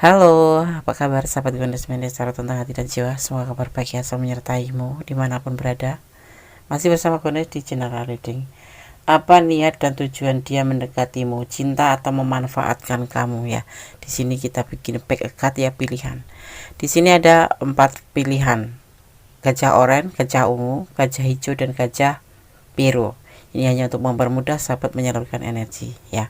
Halo, apa kabar sahabat Gondes Mendes secara tentang hati dan jiwa. Semoga kabar baik ya selalu menyertaimu dimanapun berada. Masih bersama Gondes di General Reading. Apa niat dan tujuan dia mendekatimu, cinta atau memanfaatkan kamu ya. Di sini kita bikin pack a card ya, pilihan. Di sini ada 4 pilihan. Gajah oranye, gajah ungu, gajah hijau, dan gajah biru. Ini hanya untuk mempermudah sahabat menyalurkan energi ya.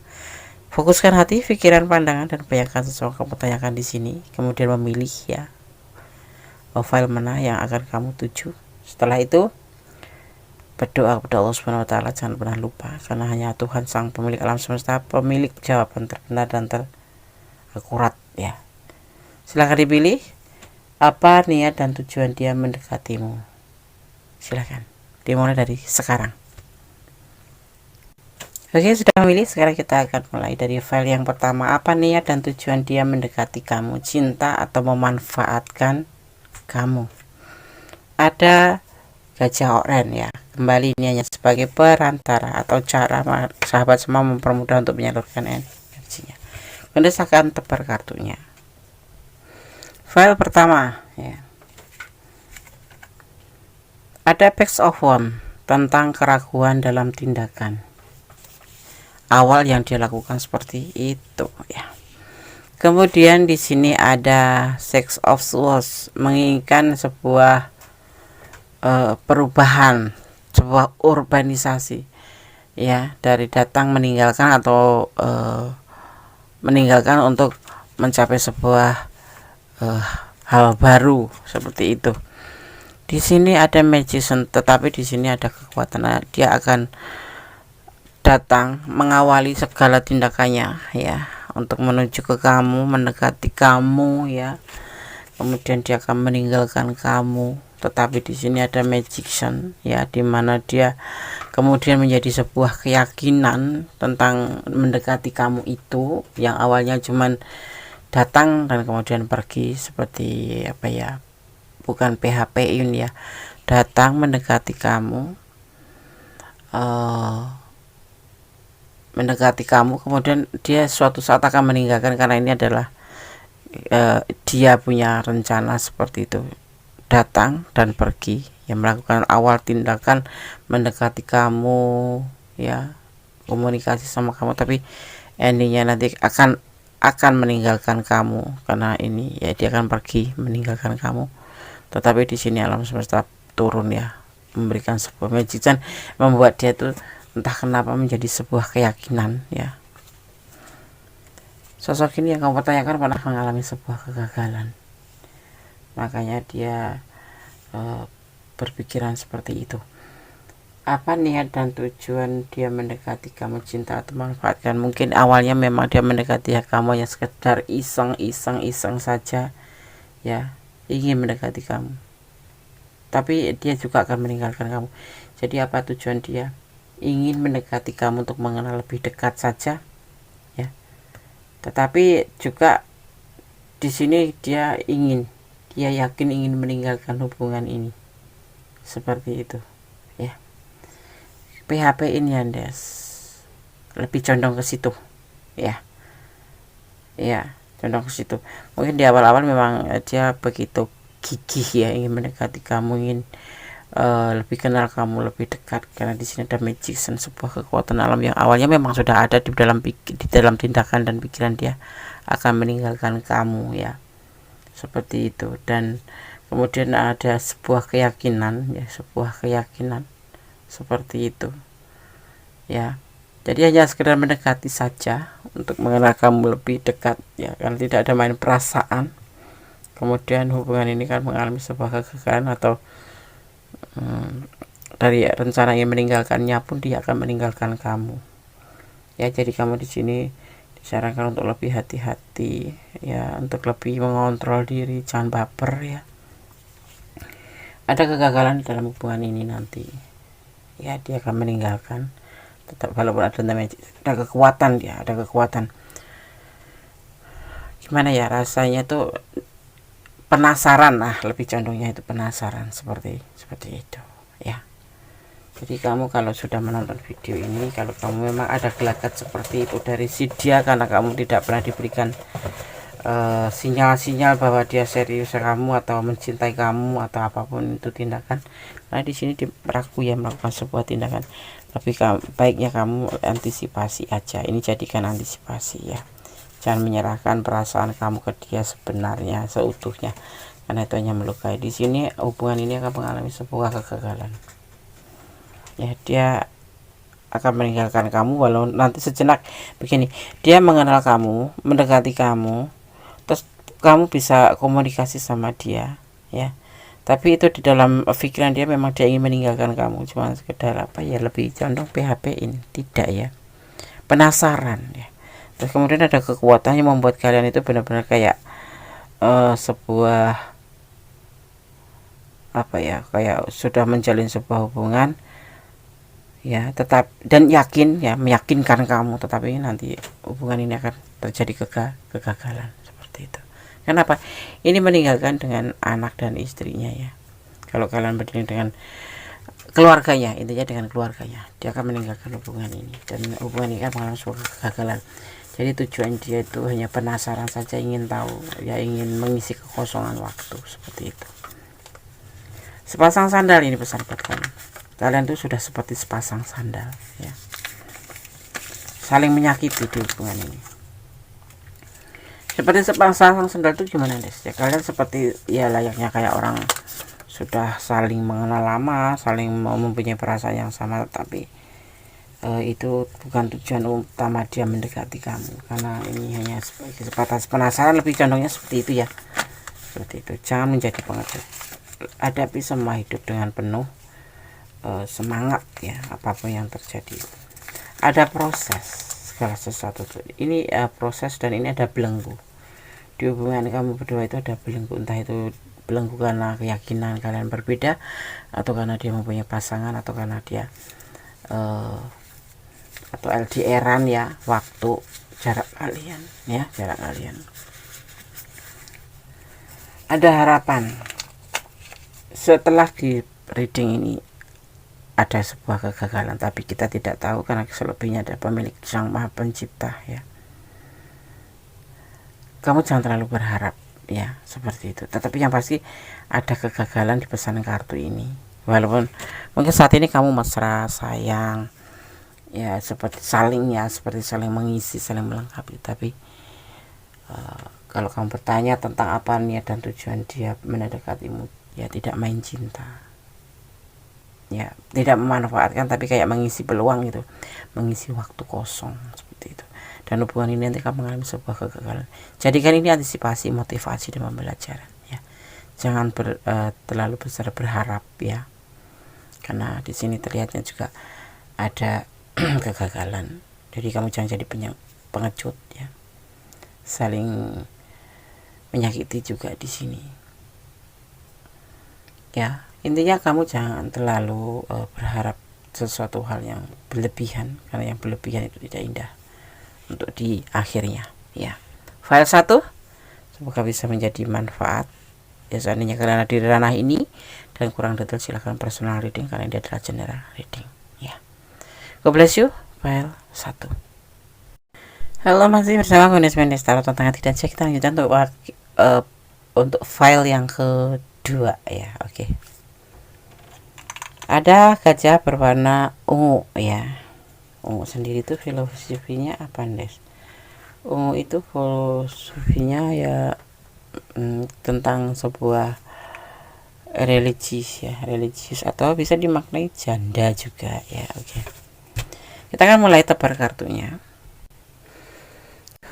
Fokuskan hati, pikiran, pandangan, dan bayangkan sesuatu yang kamu tanyakan di sini. Kemudian memilih ya file mana yang akan kamu tuju. Setelah itu berdoa kepada Allah Subhanahu wa taala. Jangan pernah lupa, karena hanya Tuhan sang pemilik alam semesta, pemilik jawaban terbenar dan terakurat ya. Silahkan dipilih apa niat dan tujuan dia mendekatimu. Silahkan dimulai dari sekarang. Oke, sudah memilih. Sekarang kita akan mulai dari file yang pertama. Apa niat dan tujuan dia mendekati kamu, cinta atau memanfaatkan kamu? Ada gajah oranye ya. Kembali ini hanya sebagai perantara atau cara sahabat semua mempermudah untuk menyalurkan energinya. Kemudian akan tebar kartunya. File pertama ya. Ada Page of Wands tentang keraguan dalam tindakan awal yang dia lakukan seperti itu ya. Kemudian di sini ada Six of Swords, menginginkan sebuah perubahan, sebuah urbanisasi ya, dari datang meninggalkan atau meninggalkan untuk mencapai sebuah hal baru seperti itu. Di sini ada Magician, tetapi di sini ada kekuatan. Dia akan datang mengawali segala tindakannya ya, untuk menuju ke kamu, mendekati kamu ya. Kemudian dia akan meninggalkan kamu, tetapi di sini ada Magician ya, dimana dia kemudian menjadi sebuah keyakinan tentang mendekati kamu itu, yang awalnya cuman datang dan kemudian pergi, seperti apa ya, bukan PHP ini ya, datang mendekati kamu, kemudian dia suatu saat akan meninggalkan, karena ini adalah dia punya rencana seperti itu, datang dan pergi, yang melakukan awal tindakan mendekati kamu ya, komunikasi sama kamu, tapi endingnya nanti akan meninggalkan kamu, karena ini ya, dia akan pergi meninggalkan kamu. Tetapi di sini alam semesta turun ya, memberikan sebuah magician, membuat dia tuh entah kenapa menjadi sebuah keyakinan ya. Sosok ini yang kamu pertanyakan pernah mengalami sebuah kegagalan, makanya dia berpikiran seperti itu. Apa niat dan tujuan dia mendekati kamu, cinta atau memanfaatkan? Mungkin awalnya memang dia mendekati kamu yang sekedar iseng saja ya, ingin mendekati kamu, tapi dia juga akan meninggalkan kamu. Jadi apa tujuan dia? Ingin mendekati kamu untuk mengenal lebih dekat saja ya, tetapi juga di sini dia yakin ingin meninggalkan hubungan ini, seperti itu ya. PHP ini Andes lebih condong ke situ ya, condong ke situ. Mungkin di awal-awal memang dia begitu gigih ya, ingin mendekati kamu, ingin lebih kenal kamu, lebih dekat, karena di sini ada Magician, sebuah kekuatan alam yang awalnya memang sudah ada di dalam tindakan dan pikiran dia, akan meninggalkan kamu ya, seperti itu. Dan kemudian ada sebuah keyakinan ya, seperti itu ya. Jadi hanya sekedar mendekati saja untuk mengenal kamu lebih dekat ya, karena tidak ada main perasaan. Kemudian hubungan ini kan mengalami sebuah kegagalan, atau dari rencana yang meninggalkannya pun dia akan meninggalkan kamu ya. Jadi kamu di sini disarankan untuk lebih hati-hati ya, untuk lebih mengontrol diri, jangan baper ya. Ada kegagalan dalam hubungan ini nanti ya, dia akan meninggalkan, tetap walaupun ada kekuatan, dia ada kekuatan. Gimana ya rasanya tuh, penasaran lah, lebih condongnya itu penasaran, seperti itu ya. Jadi kamu kalau sudah menonton video ini, kalau kamu memang ada gelagat seperti itu dari si dia, karena kamu tidak pernah diberikan sinyal-sinyal bahwa dia serius kamu atau mencintai kamu atau apapun itu tindakan. Nah di sini ragu ya melakukan sebuah tindakan, tapi baiknya kamu antisipasi aja. Ini jadikan antisipasi ya, jangan menyerahkan perasaan kamu ke dia sebenarnya seutuhnya, karena itu hanya melukai. Di sini hubungan ini akan mengalami sebuah kegagalan ya. Dia akan meninggalkan kamu walau nanti sejenak begini, dia mengenal kamu, mendekati kamu, terus kamu bisa komunikasi sama dia ya, tapi itu di dalam pikiran dia memang dia ingin meninggalkan kamu, cuma sekedar apa ya, lebih condong PHP ini, tidak ya, penasaran ya. Terus kemudian ada kekuatan yang membuat kalian itu benar-benar kayak sebuah apa ya, kayak sudah menjalin sebuah hubungan ya, tetap dan yakin ya, meyakinkan kamu, tetapi nanti hubungan ini akan terjadi kegagalan seperti itu. Kenapa? Ini meninggalkan dengan anak dan istrinya ya. Kalau kalian berdiri dengan keluarganya, intinya dengan keluarganya, dia akan meninggalkan hubungan ini, dan hubungan ini akan mengalami sebuah kegagalan. Jadi tujuan dia itu hanya penasaran saja, ingin tahu ya, ingin mengisi kekosongan waktu seperti itu. Sepasang sandal ini pesan buat kalian tuh sudah seperti sepasang sandal ya, saling menyakiti di hubungan ini. Seperti sepasang sandal itu gimana Des ya, kalian seperti ya layaknya kayak orang sudah saling mengenal lama, saling mempunyai perasaan yang sama, tapi itu bukan tujuan utama dia mendekati kamu, karena ini hanya sebatas penasaran, lebih condongnya seperti itu ya, seperti itu. Jangan menjadi pengecut, hadapi semua hidup dengan penuh semangat ya, apapun yang terjadi. Ada proses segala sesuatu tuh. Ini proses, dan ini ada belenggu di hubungan kamu berdua. Itu ada belenggu, entah itu belenggu karena keyakinan kalian berbeda, atau karena dia mempunyai pasangan, atau karena dia atau LDRan ya, waktu jarak kalian ya, jarak kalian. Ada harapan setelah di reading ini. Ada sebuah kegagalan, tapi kita tidak tahu karena selebihnya ada pemilik Sang Maha Pencipta ya. Kamu jangan terlalu berharap ya, seperti itu. Tetapi yang pasti ada kegagalan di pesan kartu ini. Walaupun mungkin saat ini kamu mesra, sayang ya, seperti saling mengisi, saling melengkapi. Tapi kalau kamu bertanya tentang apa niat dan tujuan dia mendekatimu, ya tidak main cinta ya, tidak memanfaatkan, tapi kayak mengisi peluang gitu, mengisi waktu kosong seperti itu. Dan hubungan ini nanti akan mengalami sebuah kegagalan. Jadikan ini antisipasi, motivasi, dan pembelajaran ya. Jangan terlalu besar berharap ya, karena di sini terlihatnya juga ada kegagalan. Jadi kamu jangan jadi pengecut ya, saling menyakiti juga di sini ya. Intinya kamu jangan terlalu berharap sesuatu hal yang berlebihan, karena yang berlebihan itu tidak indah untuk di akhirnya ya. File 1 semoga bisa menjadi manfaat ya. Seandainya kalian ada di ranah ini dan kurang detail, silahkan personal reading, karena ini adalah general reading ya. God bless you. File 1. Halo, masih bersama Gunis Mendes Tarot tentang hati dan cek. Kita lanjutkan untuk file yang kedua ya. Oke. Ada gajah berwarna ungu ya. Ungu sendiri itu filosofinya apa Des? Ungu itu filosofinya ya tentang sebuah religius atau bisa dimaknai janda juga ya. Oke. Kita akan mulai tebar kartunya.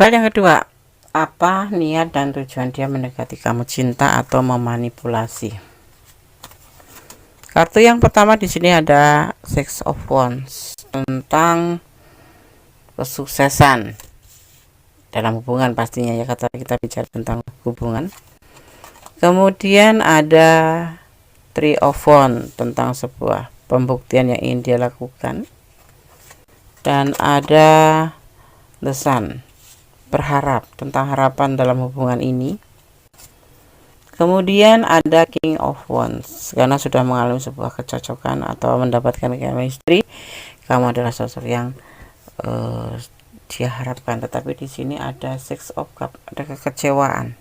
Hal yang kedua, apa niat dan tujuan dia mendekati kamu, cinta atau memanipulasi? Kartu yang pertama di sini ada Six of Wands, tentang kesuksesan dalam hubungan pastinya ya, kata kita bicara tentang hubungan. Kemudian ada Three of Wands, tentang sebuah pembuktian yang ingin dia lakukan. Dan ada The Sun, berharap, tentang harapan dalam hubungan ini. Kemudian ada King of Wands, karena sudah mengalami sebuah kecocokan atau mendapatkan chemistry. Kamu adalah sosok yang dia harapkan. Tetapi di sini ada Six of Cups, ada kekecewaan.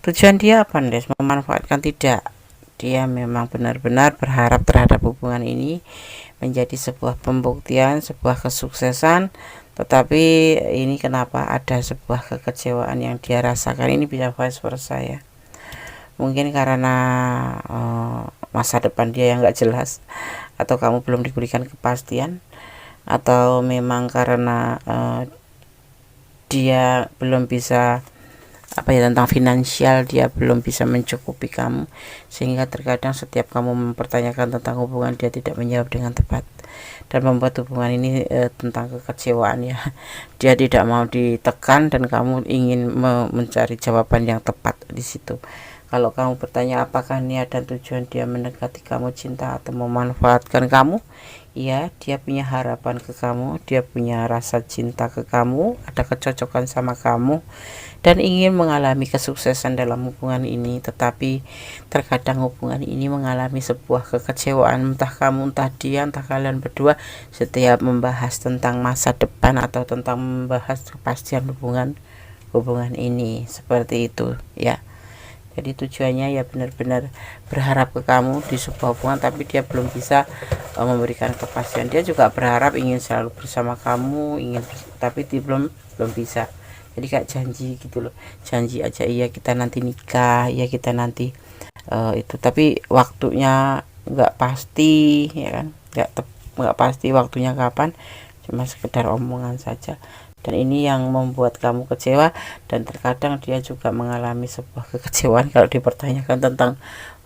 Tujuan dia apa, Des? Memanfaatkan? Tidak. Dia memang benar-benar berharap terhadap hubungan ini menjadi sebuah pembuktian, sebuah kesuksesan. Tetapi ini kenapa ada sebuah kekecewaan yang dia rasakan? Ini bisa vice versa ya. Mungkin karena masa depan dia yang gak jelas, atau kamu belum diberikan kepastian, atau memang karena dia belum bisa tentang finansial, dia belum bisa mencukupi kamu, sehingga terkadang setiap kamu mempertanyakan tentang hubungan, dia tidak menjawab dengan tepat dan membuat hubungan ini tentang kekecewaan ya. Dia tidak mau ditekan dan kamu ingin mencari jawaban yang tepat di situ. Kalau kamu bertanya apakah niat dan tujuan dia mendekati kamu, cinta atau memanfaatkan kamu, ya, dia punya harapan ke kamu, dia punya rasa cinta ke kamu, ada kecocokan sama kamu, dan ingin mengalami kesuksesan dalam hubungan ini. Tetapi terkadang hubungan ini mengalami sebuah kekecewaan, entah kamu, entah dia, entah kalian berdua, setiap membahas tentang masa depan atau tentang membahas kepastian hubungan ini, seperti itu ya. Jadi tujuannya ya benar-benar berharap ke kamu di sebuah hubungan, tapi dia belum bisa memberikan kepastian. Dia juga berharap ingin selalu bersama kamu, tapi dia belum bisa. Jadi kayak janji gitu loh, janji aja, iya kita nanti nikah, iya kita nanti itu, tapi waktunya nggak pasti ya kan, nggak pasti waktunya kapan, cuma sekedar omongan saja. Dan ini yang membuat kamu kecewa, dan terkadang dia juga mengalami sebuah kekecewaan kalau dipertanyakan tentang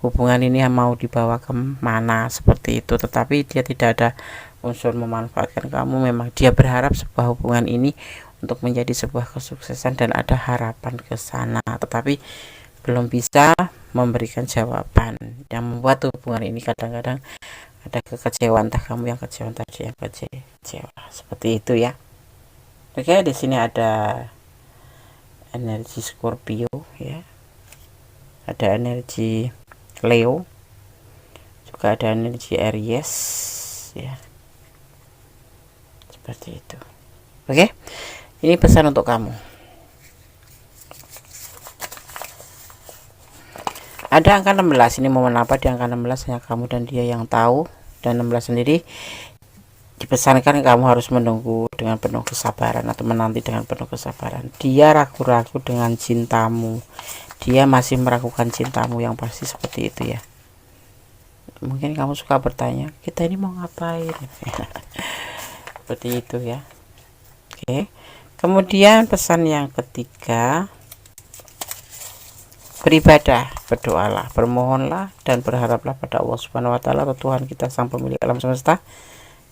hubungan ini yang mau dibawa ke mana, seperti itu. Tetapi dia tidak ada unsur memanfaatkan kamu, memang dia berharap sebuah hubungan ini untuk menjadi sebuah kesuksesan dan ada harapan ke sana, tetapi belum bisa memberikan jawaban, yang membuat hubungan ini kadang-kadang ada kekecewaan, entah kamu yang kecewa, entah dia yang kecewa, seperti itu ya. Oke, di sini ada energi Scorpio ya, ada energi Leo, juga ada energi Aries ya, seperti itu. Oke, ini pesan untuk kamu. Ada angka 16, ini momen apa di angka 16 hanya kamu dan dia yang tahu, dan 16 sendiri dipesankan kamu harus menunggu dengan penuh kesabaran atau menanti dengan penuh kesabaran. Dia ragu-ragu dengan cintamu, dia masih meragukan cintamu, yang pasti seperti itu ya. Mungkin kamu suka bertanya, kita ini mau ngapain? Seperti itu ya. Oke. Kemudian pesan yang ketiga, beribadah, berdoalah, bermohonlah dan berharaplah pada Allah Subhanahu wa taala, atau Tuhan kita sang pemilik alam semesta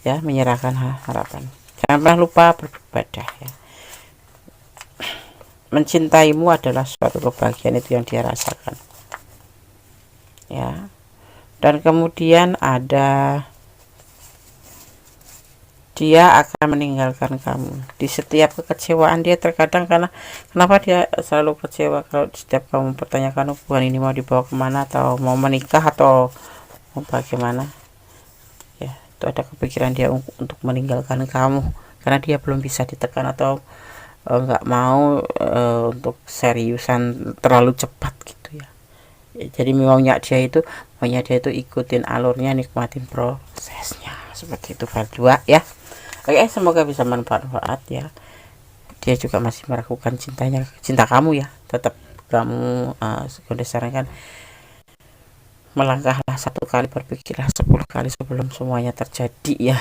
ya, menyerahkan harapan. Jangan pernah lupa beribadah ya. Mencintaimu adalah suatu kebahagiaan, itu yang dia rasakan ya. Dan kemudian ada, dia akan meninggalkan kamu di setiap kekecewaan dia. Terkadang karena kenapa dia selalu kecewa, kalau setiap kamu mempertanyakan hubungan ini mau dibawa kemana, atau mau menikah, atau mau bagaimana ya, itu ada kepikiran dia untuk meninggalkan kamu karena dia belum bisa ditekan, atau nggak mau untuk seriusan terlalu cepat gitu ya. Jadi maunya dia itu ikutin alurnya, nikmatin prosesnya, seperti itu. File 2 ya. Oke, semoga bisa manfaat ya. Dia juga masih meragukan cinta kamu ya. Tetap kamu sarankan melangkahlah 1 kali, berpikirlah 10 kali sebelum semuanya terjadi ya.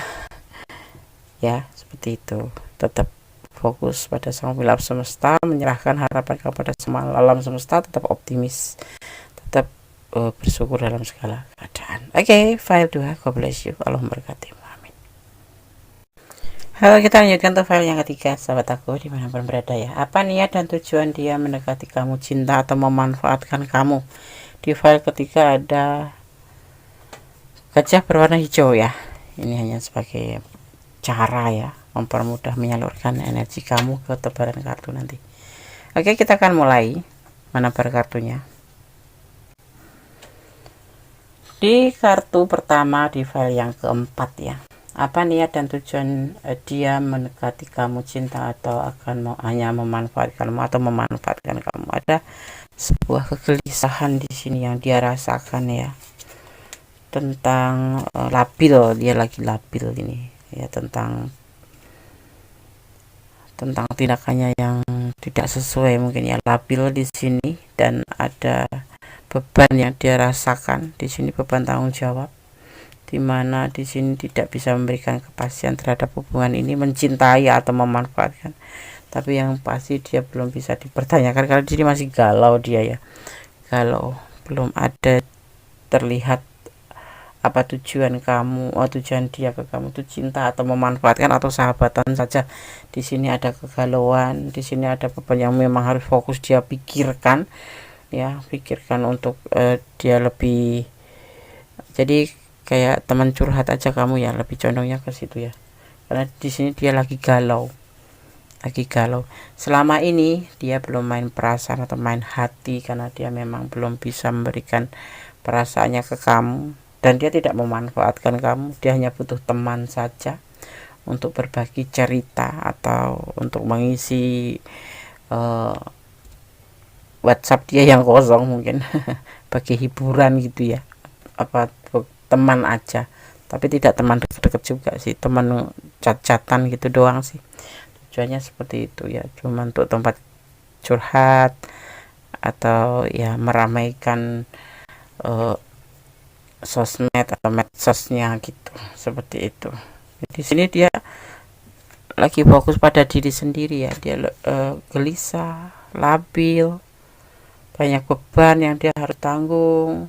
Ya, seperti itu. Tetap fokus pada sang pemilik alam semesta, menyerahkan harapan kepada semua alam semesta, tetap optimis, tetap bersyukur dalam segala keadaan. Oke, file 2. God bless you. Allah memberkatimu. Amin. Halo, kita lanjutkan tuh file yang ketiga, sahabat aku dimanapun berada ya. Apa niat dan tujuan dia mendekati kamu, cinta atau memanfaatkan kamu? Di file ketiga ada gajah berwarna hijau ya. Ini hanya sebagai cara ya, mempermudah menyalurkan energi kamu ke tebaran kartu nanti. Oke, kita akan mulai menebar kartunya. Di kartu pertama di file yang keempat ya, Apa niat dan tujuan dia mendekati kamu, cinta atau akan hanya memanfaatkanmu atau memanfaatkan kamu? Ada sebuah kegelisahan di sini yang dia rasakan ya, tentang labil, dia lagi labil ini ya, tentang tindakannya yang tidak sesuai mungkin ya, labil di sini. Dan ada beban yang dia rasakan di sini, beban tanggung jawab, dimana di sini tidak bisa memberikan kepastian terhadap hubungan ini, mencintai atau memanfaatkan. Tapi yang pasti dia belum bisa dipertanyakan karena di sini masih galau dia ya, galau, belum ada terlihat apa tujuan kamu, tujuan dia ke kamu itu cinta atau memanfaatkan atau sahabatan saja. Di sini ada kegalauan, di sini ada beban yang memang harus fokus dia pikirkan ya, pikirkan untuk dia lebih, jadi kayak teman curhat aja kamu ya, lebih condongnya ke situ ya, karena di sini dia lagi galau, selama ini dia belum main perasaan atau main hati karena dia memang belum bisa memberikan perasaannya ke kamu, dan dia tidak memanfaatkan kamu. Dia hanya butuh teman saja untuk berbagi cerita atau untuk mengisi WhatsApp dia yang kosong mungkin bagi hiburan gitu ya, apa teman aja, tapi tidak teman deket-deket juga sih, teman cat-catan gitu doang sih. Tujuannya seperti itu ya, cuma untuk tempat curhat atau ya meramaikan sosmed atau medsosnya gitu, seperti itu. Di sini dia lagi fokus pada diri sendiri ya, dia gelisah, labil, banyak beban yang dia harus tanggung.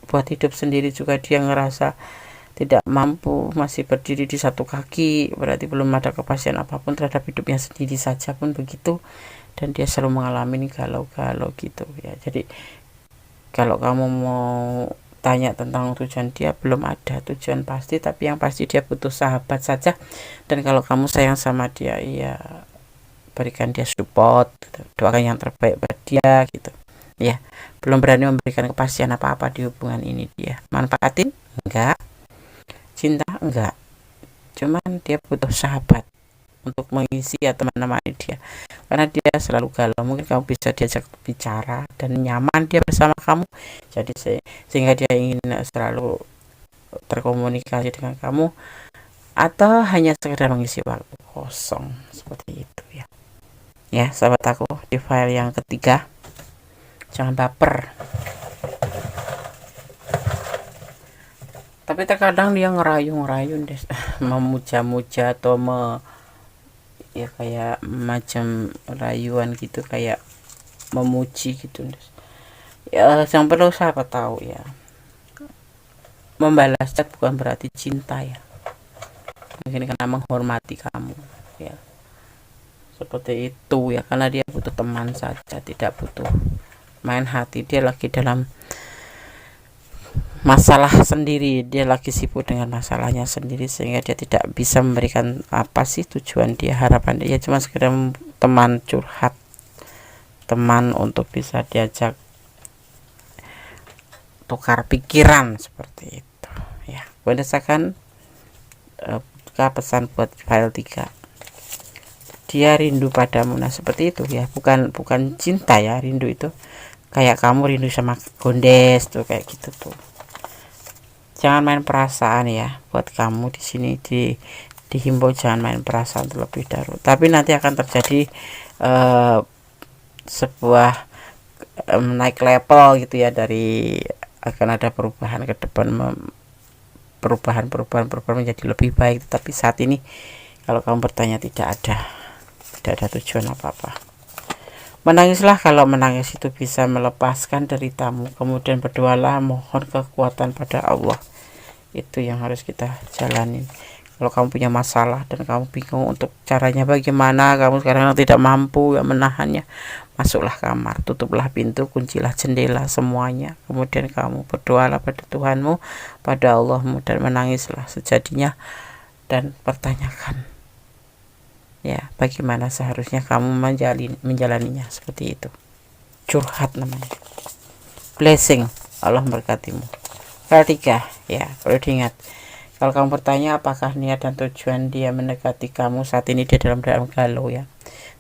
Buat hidup sendiri juga dia ngerasa tidak mampu, masih berdiri di satu kaki, berarti belum ada kepastian apapun terhadap hidupnya sendiri saja pun begitu. Dan dia selalu mengalami galau-galau gitu ya. Jadi kalau kamu mau tanya tentang tujuan dia, belum ada tujuan pasti, tapi yang pasti dia butuh sahabat saja. Dan kalau kamu sayang sama dia, ya berikan dia support gitu. Doakan yang terbaik buat dia gitu ya. Belum berani memberikan kepastian apa-apa di hubungan ini. Dia manfaatin enggak, cinta enggak, cuman dia butuh sahabat untuk mengisi atau menemani dia, karena dia selalu galau. Mungkin kamu bisa diajak bicara dan nyaman dia bersama kamu, jadi sehingga dia ingin selalu terkomunikasi dengan kamu, atau hanya sekedar mengisi waktu kosong seperti itu ya. Ya sahabat aku, di file yang ketiga, jangan baper. Tapi terkadang dia ngerayu-ngerayu deh, memuja-muja atau ya kayak macam rayuan gitu, kayak memuji gitu deh. Ya yang perlu sahabat tahu ya, membalas chat bukan berarti cinta ya, mungkin karena menghormati kamu ya, seperti itu ya, karena dia butuh teman saja, tidak butuh main hati. Dia lagi dalam masalah sendiri, dia lagi sibuk dengan masalahnya sendiri, sehingga dia tidak bisa memberikan apa sih tujuan dia, harapan dia cuma sekedar teman curhat, teman untuk bisa diajak tukar pikiran, seperti itu ya. Berdasarkan pesan buat file 3, dia rindu padamu. Nah seperti itu ya, bukan cinta ya, rindu itu kayak kamu rindu sama gondes tuh, kayak gitu tuh. Jangan main perasaan ya, buat kamu di sini dihimbau jangan main perasaan terlebih dahulu. Tapi nanti akan terjadi sebuah naik level gitu ya, dari akan ada perubahan ke depan, perubahan menjadi lebih baik. Tapi saat ini kalau kamu bertanya, tidak ada tujuan apa-apa. Menangislah kalau menangis itu bisa melepaskan deritamu. Kemudian berdoalah, mohon kekuatan pada Allah. Itu yang harus kita jalanin. Kalau kamu punya masalah dan kamu bingung untuk caranya bagaimana, kamu sekarang tidak mampu ya menahannya, masuklah kamar, tutuplah pintu, kuncilah jendela semuanya. Kemudian kamu berdoalah pada Tuhanmu, pada Allahmu, dan menangislah sejadinya dan pertanyakan ya bagaimana seharusnya kamu menjalaninya, seperti itu. Curhat namanya. Blessing, Allah memberkatimu. File 3 ya, perlu diingat, Kalau kamu bertanya apakah niat dan tujuan dia mendekati kamu saat ini, dia dalam galau ya,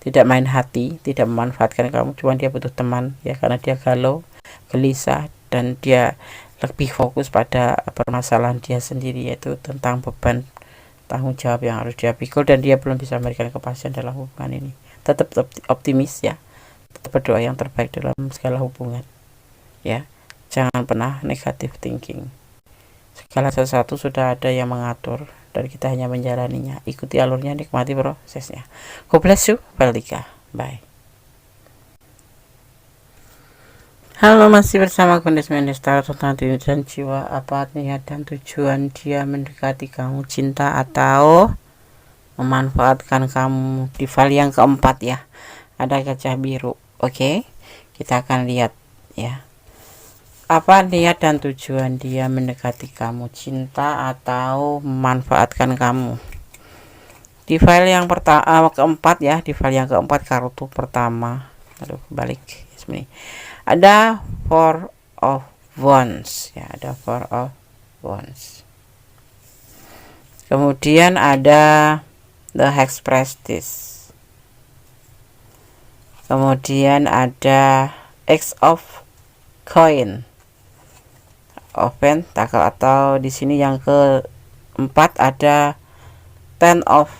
tidak main hati, tidak memanfaatkan kamu, cuma dia butuh teman ya, karena dia galau, gelisah, dan dia lebih fokus pada permasalahan dia sendiri, yaitu tentang beban tanggung jawab yang harus dia pikul, dan dia belum bisa memberikan kepastian dalam hubungan ini. Tetap optimis ya, tetap berdoa yang terbaik dalam segala hubungan ya, jangan pernah negative thinking. Segala sesuatu sudah ada yang mengatur dan kita hanya menjalaninya. Ikuti alurnya, nikmati prosesnya. God bless you, Valika. Bye. Halo, masih bersama Kondis Mendestar tentang diri dan jiwa. Apa niat dan tujuan dia mendekati kamu, cinta atau memanfaatkan kamu? Di file yang keempat ya, ada gajah biru. Oke, kita akan lihat ya. Apa niat dan tujuan dia mendekati kamu, cinta atau memanfaatkan kamu? Di file yang keempat ya, di file yang keempat, kartu pertama. Aduh, balik ini. Ada Four of Wands ya, ada Four of Wands. Kemudian ada The Hexpress. Kemudian ada X of Coin. Open tackle, atau di sini yang keempat ada Ten of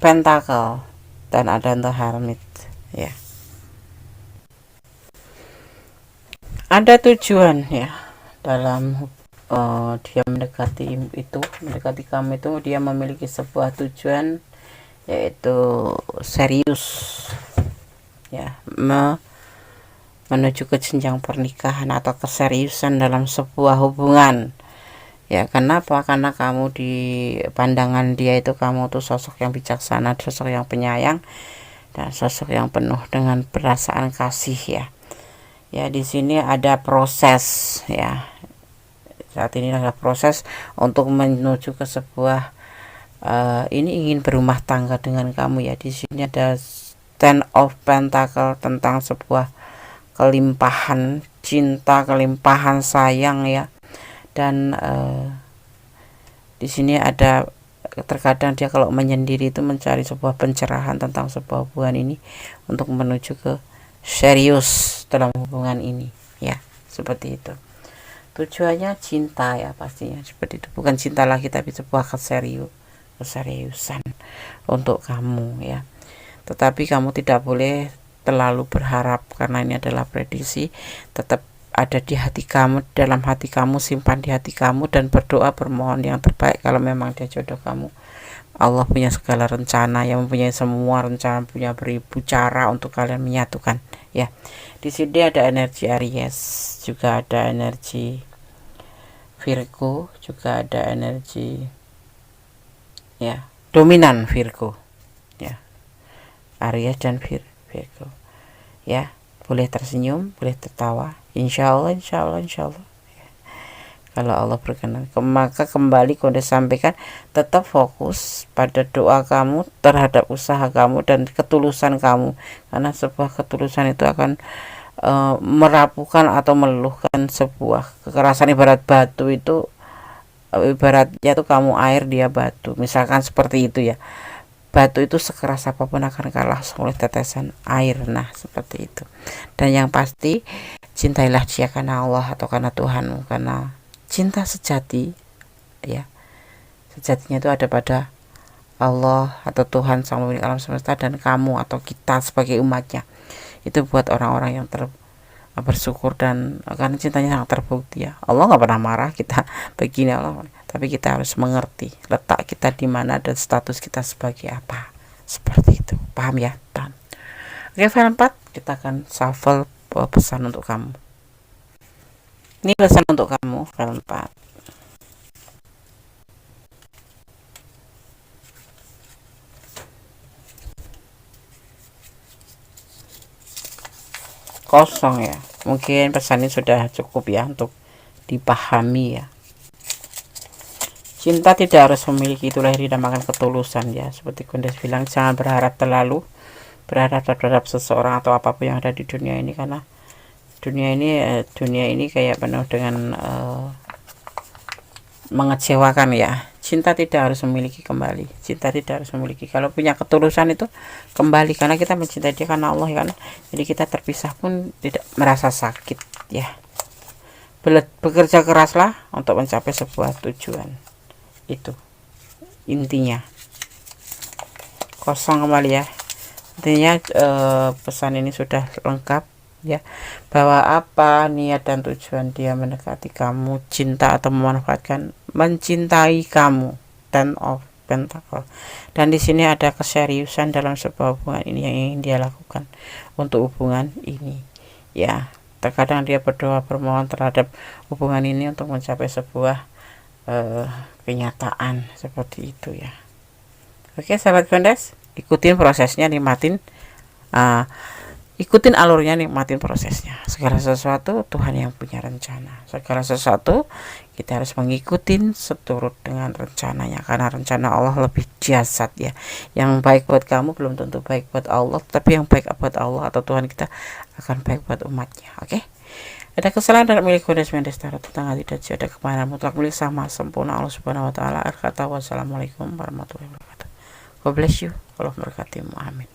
Pentacle dan ada The Hermit ya. Ada tujuan ya dalam dia mendekati kamu itu, dia memiliki sebuah tujuan, yaitu serius ya, menuju ke jenjang pernikahan atau keseriusan dalam sebuah hubungan ya. Kenapa? Karena kamu di pandangan dia itu, kamu tuh sosok yang bijaksana, sosok yang penyayang, dan sosok yang penuh dengan perasaan kasih ya. Ya, di sini ada proses ya, saat ini ada proses untuk menuju ke sebuah ini ingin berumah tangga dengan kamu ya. Di sini ada Ten of Pentacle, tentang sebuah kelimpahan cinta, kelimpahan sayang ya. Dan di sini ada, terkadang dia kalau menyendiri itu mencari sebuah pencerahan tentang sebuah hubungan ini untuk menuju ke serius dalam hubungan ini ya, seperti itu. Tujuannya cinta ya, pastinya seperti itu, bukan cinta lagi tapi sebuah keseriusan untuk kamu ya. Tetapi kamu tidak boleh terlalu berharap, karena ini adalah prediksi. Tetap ada di hati kamu, dalam hati kamu, simpan di hati kamu, dan berdoa, bermohon yang terbaik kalau memang dia jodoh kamu. Allah punya segala rencana, yang mempunyai semua rencana, punya beribu cara untuk kalian menyatukan ya. Di sini ada energi Aries, juga ada energi Virgo, juga ada energi ya dominan Virgo ya, Aries dan Virgo ya. Boleh tersenyum, boleh tertawa, insya Allah kalau Allah berkenan. Maka kembali Konde sampaikan, tetap fokus pada doa kamu terhadap usaha kamu dan ketulusan kamu, karena sebuah ketulusan itu akan merapuhkan atau meluluhkan sebuah kekerasan. Ibarat batu itu, ibaratnya tuh kamu air, dia batu, misalkan seperti itu ya. Batu itu sekeras apapun akan kalah oleh tetesan air. Nah, seperti itu. Dan yang pasti, cintailah dia karena Allah atau karena Tuhanmu, karena cinta sejati ya, sejatinya itu ada pada Allah atau Tuhan sang pemilik alam semesta, dan kamu atau kita sebagai umatnya. Itu buat orang-orang yang bersyukur, dan karena cintanya sangat terbukti ya. Allah nggak pernah marah kita begini Allah, tapi kita harus mengerti letak kita di mana dan status kita sebagai apa, seperti itu. Paham ya, Tan? Oke, file 4 kita akan shuffle pesan untuk kamu. Ini pesan untuk kamu, file 4. Kosong ya, mungkin pesan ini sudah cukup ya untuk dipahami ya. Cinta tidak harus memiliki, itulah yang dinamakan ketulusan ya. Seperti Kondes bilang, jangan berharap terlalu terhadap seseorang atau apapun yang ada di dunia ini, karena dunia ini kayak penuh dengan mengecewakan ya. Cinta tidak harus memiliki kembali, cinta tidak harus memiliki, kalau punya ketulusan itu kembali, karena kita mencintai dia karena Allah ya kan. Jadi kita terpisah pun tidak merasa sakit ya. Bekerja keraslah untuk mencapai sebuah tujuan, itu intinya. Kosong kembali ya. Intinya pesan ini sudah lengkap ya, bahwa apa niat dan tujuan dia mendekati kamu, cinta atau memanfaatkan, mencintai kamu, dan of pentacle. Dan di sini ada keseriusan dalam sebuah hubungan ini yang ingin dia lakukan untuk hubungan ini ya. Terkadang dia berdoa bermohon terhadap hubungan ini untuk mencapai sebuah kenyataan seperti itu ya. Oke sahabat Gondes, ikutin prosesnya, nikmatin, ikutin alurnya, nikmatin prosesnya. Segala sesuatu Tuhan yang punya rencana. Segala sesuatu kita harus mengikuti seturut dengan rencananya, karena rencana Allah lebih jasad ya. Yang baik buat kamu belum tentu baik buat Allah, tapi yang baik buat Allah atau Tuhan kita akan baik buat umatnya. Oke, ada kesalahan dalam milik Gondes Mendestara tentang hati dan jiwa, ada kebenaran mutlak milik sama sempurna Allah Subhanahu wa taala. Wassalamualaikum warahmatullahi wabarakatuh. God bless you. Allah memberkatimu. Amin.